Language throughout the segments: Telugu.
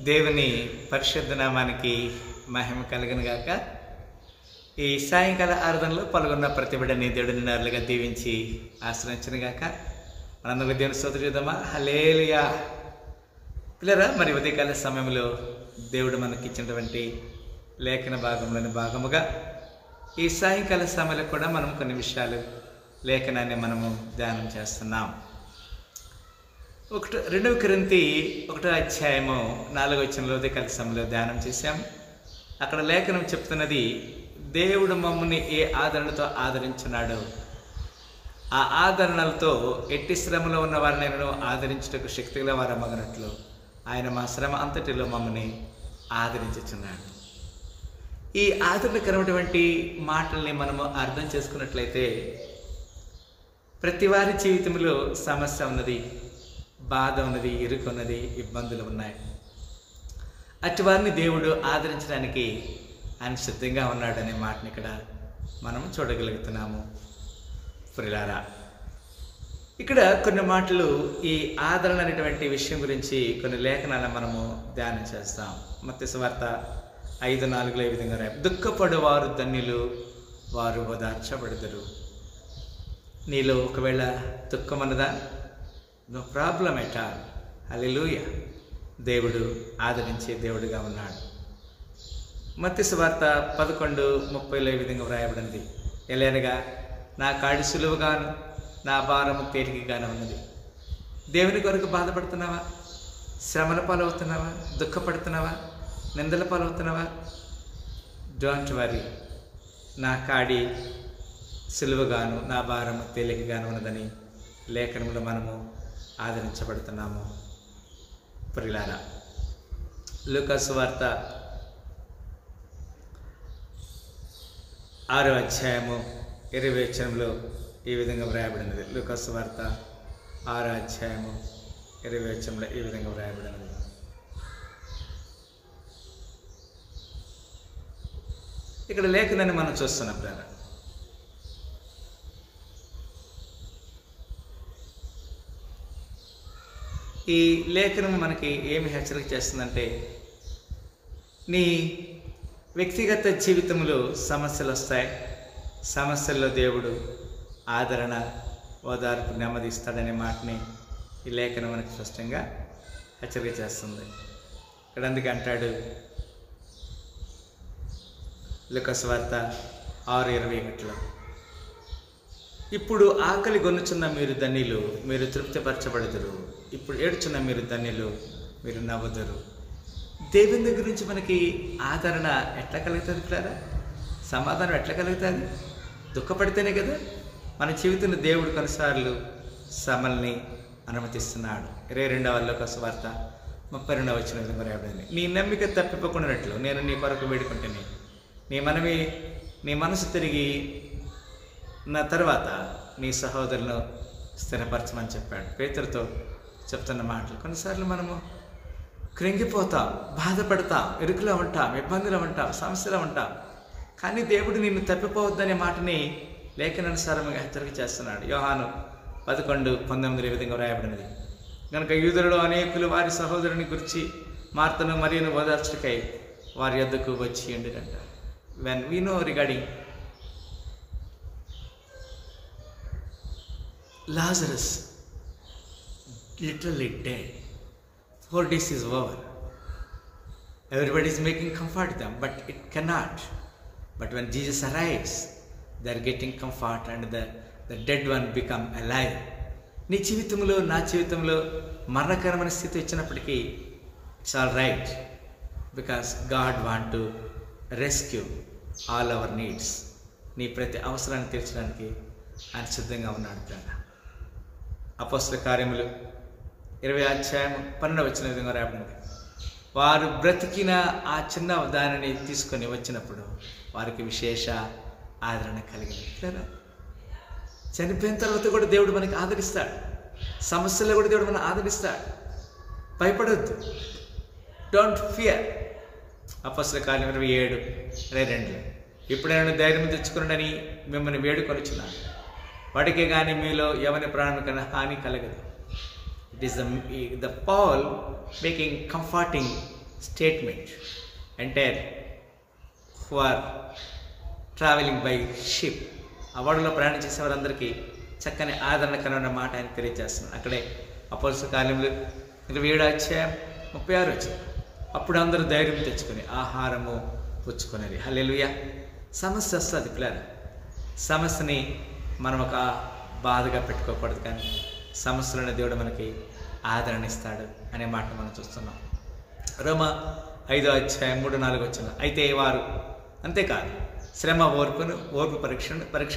దేవుని పరిశుద్ధ నామానికి మహిమ కలుగును గాక. ఈ సాయంకాల ఆరాధనలో పాల్గొన్న ప్రతి బిడ్డని దేవుడిని నారులుగా దీవించి ఆశ్రయించును గాక. మనందరికీ దేవుని స్తోత్రం చేద్దామా? హల్లెలూయా. పిల్లరా, మరి ఉదయకాల సమయంలో దేవుడు మనకి ఇచ్చినటువంటి లేఖన భాగంలోని భాగముగా ఈ సాయంకాల సమయంలో కూడా మనం కొన్ని విషయాలు లేఖనాన్ని మనము ధ్యానం చేస్తున్నాం. 2 కొరింథీ 1వ అధ్యాయము 4వ వచనంలో ఉదయకాల సమయంలో ధ్యానం చేశాం. అక్కడ లేఖనం చెప్తున్నది, దేవుడు మమ్మల్ని ఏ ఆదరణతో ఆదరించున్నాడో ఆ ఆదరణలతో ఎట్టి శ్రమలో ఉన్న వారిని ఆదరించుటకు శక్తిగల వారమగనట్లు ఆయన మా శ్రమ అంతటిలో మమ్మల్ని ఆదరించుచున్నాడు. ఈ ఆదరణకరమైనటువంటి మాటల్ని మనము అర్థం చేసుకున్నట్లయితే, ప్రతి వారి జీవితంలో సమస్య ఉన్నది, బాధ ఉన్నది, ఇరుకు ఉన్నది, ఇబ్బందులు ఉన్నాయి. అటు వారిని దేవుడు ఆదరించడానికి ఆయన సిద్ధంగా ఉన్నాడనే మాటని ఇక్కడ మనం చూడగలుగుతున్నాము. ప్రియులారా, ఇక్కడ కొన్ని మాటలు ఈ ఆదరణ అనేటువంటి విషయం గురించి కొన్ని లేఖనాలను మనము ధ్యానం చేస్తాం. మత్తయి సువార్త 5:4 ఈ విధంగా రాయి, దుఃఖపడువారు ధన్యులు, వారు ఓదార్చబడుదురు. నీలో ఒకవేళ దుఃఖం అన్నదా? No problem at all. Hallelujah. దేవుడు ఆదరించే దేవుడుగా ఉన్నాడు. మత్తయి సువార్త 11:30 ఈ విధంగా వ్రాయబడింది, ఎలానగా నా కాడి సులువుగాను నా భారము తేలికగానే ఉన్నది. దేవుని కొరకు బాధపడుతున్నావా? శ్రమల పాలవుతున్నావా? దుఃఖపడుతున్నావా? నిందల పాలవుతున్నావా? డోంట్ వరీ, నా కాడి సులువుగాను నా భారము తేలికగాను ఉన్నదని లేఖనంలో మనము ఆదరించబడుతున్నాము. ప్రియులారా, లూకా సువార్త 6వ అధ్యాయము 20వ వచనంలో ఈ విధంగా వ్రాయబడినది. లూకా సువార్త 6వ అధ్యాయము 20వ వచనంలో ఈ విధంగా వ్రాయబడినది. ఇక్కడ లేఖనాన్ని మనం చూస్తున్నాం. ప్రియులారా, ఈ లేఖనం మనకి ఏమి హెచ్చరిక చేస్తుందంటే, నీ వ్యక్తిగత జీవితంలో సమస్యలు వస్తాయి. సమస్యల్లో దేవుడు ఆదరణ, ఓదార్పు, నెమ్మది ఇస్తాడనే మాటని ఈ లేఖనం మనకి స్పష్టంగా హెచ్చరిక చేస్తుంది. ఇక్కడ అందుకే అంటాడు లూకా సువార్త 6:21, ఇప్పుడు ఆకలి గొనుచున్న మీరు ధన్యులు, మీరు తృప్తిపరచబడుదురు. ఇప్పుడు ఏడ్చున్న మీరు ధన్యులు, మీరు నవ్వుదురు. దేవుని దగ్గర నుంచి మనకి ఆదరణ ఎట్లా కలుగుతుంది పిల్లరా? సమాధానం ఎట్లా కలుగుతుంది? దుఃఖపడితేనే కదా. మన జీవితంలో దేవుడు కొన్నిసార్లు శ్రమల్ని అనుమతిస్తున్నాడు. 22వ లూకా సువార్త 32వ వచనం రాయబడింది, నీ నమ్మిక తప్పిపోకున్నట్లు నేను నీ కొరకు వేడుకుంటేనే నీ మనసు తిరిగి నా తర్వాత నీ సహోదరులను స్థిరపరచమని చెప్పాడు. పేతురుతో చెప్తున్న మాటలు. కొన్నిసార్లు మనము కృంగిపోతాం, బాధపడతాం, ఇరుకులో ఉంటాం, ఇబ్బందులు ఉంటాం, సమస్యలో ఉంటాం. కానీ దేవుడు నిన్ను తప్పిపోవద్దనే మాటని లేఖనానుసారంగా హెచ్చరిక చేస్తున్నాడు. యోహాను 11:19 ఈ విధంగా వ్రాయబడినది, కనుక యూదులలో అనేకులు వారి సహోదరుని గురించి మార్తను మరియును ఓదార్చుటకై వారి యొద్దకు వచ్చి ఉండిరంట. When we know regarding Lazarus, literally dead, 4 days is over. Everybody is making comfort them, but it cannot. But when Jesus arrives, they are getting comfort and the dead one become alive. నీ జీవితంలో, నా జీవితంలో మరణకరమైన స్థితి వచ్చినప్పటికీ it's all right, because God want to rescue all our needs. నీ ప్రతి అవసరాన్ని తీర్చడానికి ఆయన సిద్ధంగా ఉన్నాడు. అపోస్తల కార్యములు 20వ అధ్యాయం 12వ వచనం విధంగా రాయబడింది, వారు బ్రతికిన ఆ చిన్న దానిని తీసుకొని వచ్చినప్పుడు వారికి విశేష ఆదరణ కలిగింది. చనిపోయిన తర్వాత కూడా దేవుడు మనకి ఆదరిస్తాడు. సమస్యల్లో కూడా దేవుడు మనల్ని ఆదరిస్తాడు. భయపడొద్దు, డోంట్ ఫియర్. అపోస్తల కార్యం 27:22, ఇప్పుడైనా ధైర్యం తెచ్చుకున్నాడని మిమ్మల్ని వేడుకొనిచున్నాను, వాటికే కానీ మీలో ఎవరి ప్రాణానికైనా హాని కలగదు. It is the Paul making comforting statement. Entire who are travelling by ship, ఆ ఓడలో ప్రయాణం చేసేవారందరికీ చక్కని ఆదరణకరమైన మాట ఆయన తెలియజేస్తున్నారు. అక్కడే అపోస్తల కార్యములు 27:36 అప్పుడు అందరూ ధైర్యం తెచ్చుకొని ఆహారము పుచ్చుకునేది. హల్లెలూయా. సమస్య వస్తుంది పిల్లలు. సమస్యని మనం ఒక బాధగా పెట్టుకోకూడదు, కానీ సమస్యలోనే దేవుడు మనకి ఆదరణ ఇస్తాడు అనే మాట మనం చూస్తున్నాం. రోమా 5:3-4 అయితే వారు అంతేకాదు శ్రమ ఓర్పు పరీక్ష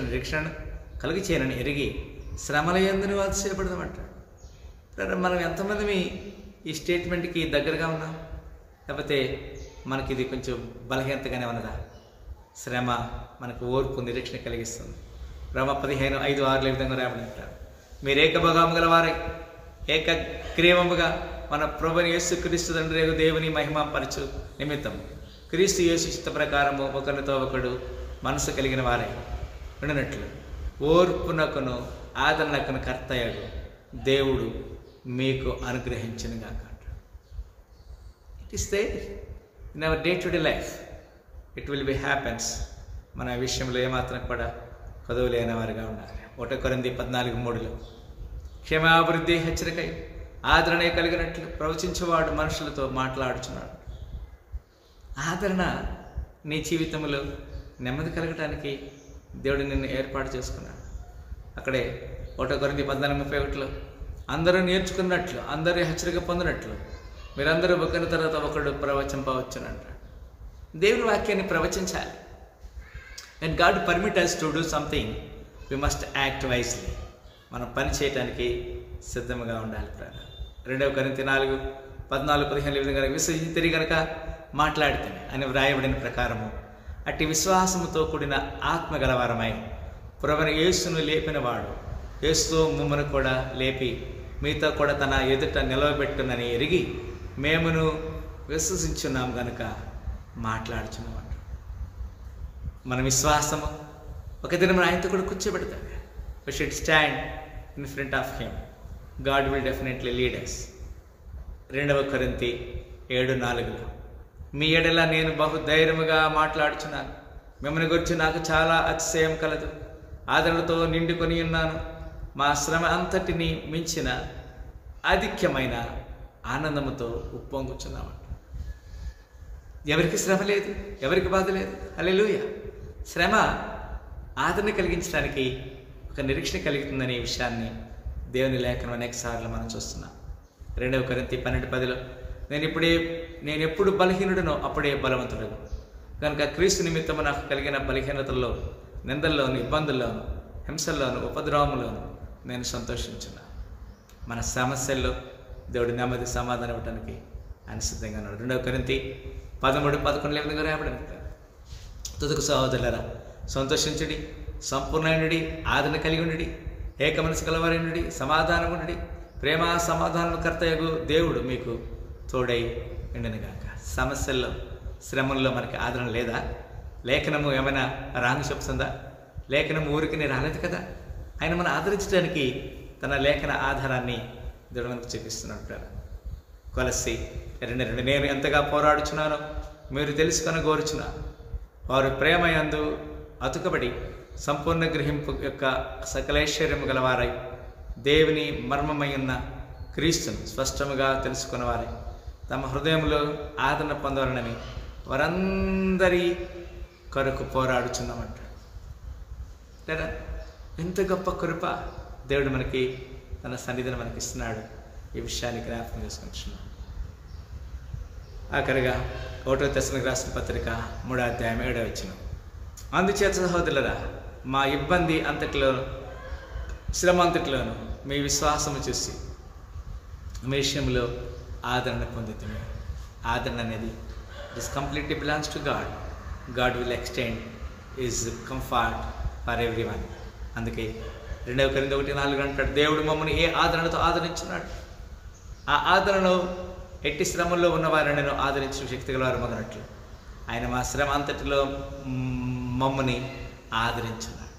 నిరీక్షణ కలిగి చేయనని ఎరిగి శ్రమల యందును అతిశయపడదామంటాడు. మనం ఎంతమంది ఈ స్టేట్మెంట్కి దగ్గరగా ఉన్నాం? లేకపోతే మనకి ఇది కొంచెం బలహీనతగానే ఉన్నదా? శ్రమ మనకు ఓర్పు నిరీక్షణ కలిగిస్తుంది. రోమ 15:5-6 విధంగా రాబడింటారు. మీరు ఏకభాగము గల వారై ఏకగ్రీవముగా మన ప్రభువైన యేసుక్రీస్తు తండ్రి దేవుని మహిమపరచు నిమిత్తం క్రీస్తు యేసు చిత్త ప్రకారము ఒకరితో ఒకడు మనసు కలిగిన వారై ఉండినట్లు ఓర్పునకును ఆదరణకును కర్తయ్యడు దేవుడు మీకు అనుగ్రహించునుగాక. It is there in our day to day life. It will be happens. మన విషయంలో ఏమాత్రం కూడా కొదవలేని వారిగా ఉండాలి. 1 కొరింథీ 14:3 క్షమాభివృద్ధి హెచ్చరికై ఆదరణ కలిగినట్లు ప్రవచించేవాడు మనుషులతో మాట్లాడుచున్నాడు. ఆదరణ నీ జీవితంలో నెమ్మది కలగటానికి దేవుడు నిన్ను ఏర్పాటు చేసుకున్నాడు. అక్కడే 1 కొరింథీ 14:31 అందరూ నేర్చుకున్నట్లు అందరూ హెచ్చరిక పొందినట్లు మీరందరూ ఒకరి తర్వాత ఒకడు ప్రవచింపవచ్చునంటాడు. దేవుని వాక్యాన్ని ప్రవచించాలి. And God permit us to do something, we must act wisely. మనం పని చేయటానికి సిద్ధంగా ఉండాలి. 2 కొరింథీ 4:14-15 విధంగా విశ్వసించిరి గనక మాట్లాడితేనే అని వ్రాయబడిన ప్రకారము అట్టి విశ్వాసముతో కూడిన ఆత్మ గలవారమై ప్రభువైన యేసును లేపినవాడు యేసుతో మమ్మను కూడా లేపి మీతో కూడా తన ఎదుట నిలవబెట్టునని ఎరిగి మేమును విశ్వసించున్నాం గనుక మాట్లాడుచున్నాం. మన విశ్వాసము ఒక దినం ఆయనతో కూడా కూర్చోబెడతాడు. We should stand in front of him. God will definitely lead us. 2 కొరింథీ 7:4 మీ ఎడల నేను బహు ధైర్యముగా మాట్లాడుచున్నాను. మిమ్మల్ని గురించి నాకు చాలా అతిశయం కలదు. ఆదరణతో నిండుకొని ఉన్నాను. మా శ్రమ అంతటిని మించిన ఆధిక్యమైన ఆనందముతో ఉప్పొంగుచున్నామంట. ఎవరికి శ్రమ లేదు, ఎవరికి బాధ లేదు. హల్లెలూయా. శ్రమ ఆదరణ కలిగించడానికి ఒక నిరీక్షణ కలుగుతుందనే విషయాన్ని దేవుని లేఖనం అనేక సార్లు మనం చూస్తున్నాం. 2 కొరింథీ 12:10 నేను ఎప్పుడు బలహీనుడనో అప్పుడే బలవంతుడు కనుక క్రీస్తు నిమిత్తము నాకు కలిగిన బలహీనతల్లో, నిందల్లోను, ఇబ్బందుల్లోను, హింసల్లోను, ఉపద్రవములోను నేను సంతోషించున్నాను. మన సమస్యల్లో దేవుడు నెమ్మది సమాధానం ఇవ్వడానికి ఆయన సిద్ధంగా ఉన్నాడు. 2 కొరింథీ 13:11 రాయబడింది. తుదకు సహోదరులారా సంతోషించుడి, సంపూర్ణుడి, ఆదరణ కలిగి ఉండి, ఏక మనసు కలవారైనడి, సమాధానముండి, ప్రేమ సమాధానం కర్తయగు దేవుడు మీకు తోడై ఉండునుగాక. సమస్యల్లో, శ్రమల్లో మనకి ఆదరణ లేదా? లేఖనము ఏమైనా రాంగ్ చెప్తుందా? లేఖనం ఊరికి రాలేదు కదా. ఆయన మనం ఆదరించడానికి తన లేఖన ఆధారాన్ని దేవుడు మనకు చూపిస్తున్నాడు. కొలస్సీ 2:2 నేను ఎంతగా పోరాడుచున్నానో మీరు తెలుసుకొని కోరుచున్నాను. వారు ప్రేమ యందు అతుకబడి సంపూర్ణ గ్రహింపు యొక్క సకలైశ్వర్యము గలవారై దేవుని మర్మమై ఉన్న క్రీస్తును స్పష్టముగా తెలుసుకున్నవారై తమ హృదయంలో ఆదరణ పొందవాలని వారందరి కొరకు పోరాడుచున్నామంటాడు. లేదా ఎంత గొప్ప కృప దేవుడు మనకి తన సన్నిధిని మనకి ఇస్తున్నాడు. ఈ విషయాన్ని జ్ఞాపకం చేసుకుంటున్నాం. ఆఖరిగా 1 తెస్సలోనికీయులకు రాసిన పత్రిక 3:7 అందుచేత సహోదరులారా మా ఇబ్బంది అంతటిలో, శ్రమ అంతటిలోను మీ విశ్వాసము చూసి మీ విషయంలో ఆదరణ పొందుతుంది. ఆదరణ అనేది it is completely belongs to God. God will extend is comfort for every one. అందుకే 2 కొరింథీ 1:4 అంటాడు, దేవుడు మమ్మల్ని ఏ ఆదరణతో ఆదరించున్నాడు. ఆ ఆదరణలో ఎట్టి శ్రమల్లో ఉన్నవారిని నేను ఆదరించిన శక్తి గలవారు మగనట్లు ఆయన మా శ్రమ అంతటిలో మమ్మల్ని ఆదరించున్నాడు.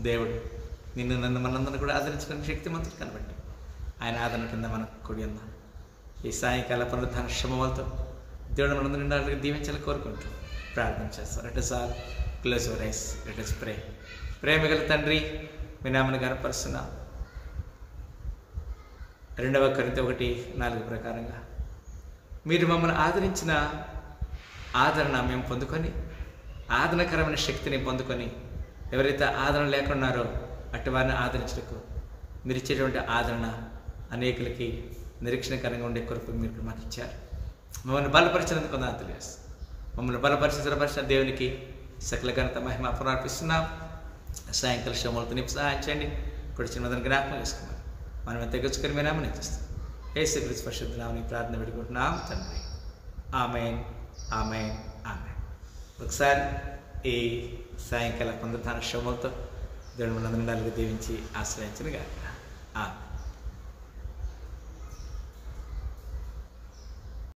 దేవుడు నన్ను మనందరిని కూడా ఆదరించడానికి శక్తిమంతుడు కనబట్టి ఆయన ఆదరణ కింద మనకు కూడి ఉన్నాం. ఈ సాయంకాల పునరుద్ధాన శ్రమలతో దేవుడు మనందరూ నిండాలని దీవించాలని కోరుకుంటూ ప్రార్థన చేస్తాం. Let us all close our eyes. Let us pray. ప్రేమగల తండ్రి, మీ నామమును ఘనపరుస్తున్నాం. 2 కొరింథీ 1:4 ప్రకారంగా మీరు మమ్మల్ని ఆదరించిన ఆదరణ మేము పొందుకొని, ఆదరణకరమైన శక్తిని పొందుకొని, ఎవరైతే ఆదరణ లేకున్నారో అటు వారిని ఆదరించడానికి మీరు ఇచ్చేటువంటి ఆదరణ అనేకులకి నిరీక్షణకరంగా ఉండే కొరకు మీరు మాకు ఇచ్చారు. మమ్మల్ని బలపరిచినందుకు వందనాలు తెలియజేస్తాం. మమ్మల్ని బలపరిచిన దేవునికి సకల ఘనత మహిమ పునర్పిస్తున్నాం. సాయంకాల శోమలతో నింపి సహాయం చేయండి. ఇప్పుడు చిన్నదని జ్ఞాపకం చేసుకున్నాం. మనం తెగొచ్చుకొని మీ నామని ఇచ్చేస్తాం. యేసుక్రీస్తు పరిశుద్ధ నామమున ప్రార్థన పెట్టుకుంటున్నాం తండ్రి. ఆమేన్, ఆమేన్, ఆమేన్. ఒకసారి ఈ సాయంకాల పునరుత్థాన శోమలతో దేవుడు మనందరినీ దీవించి ఆశ్రయించను గాక. ఆమేన్.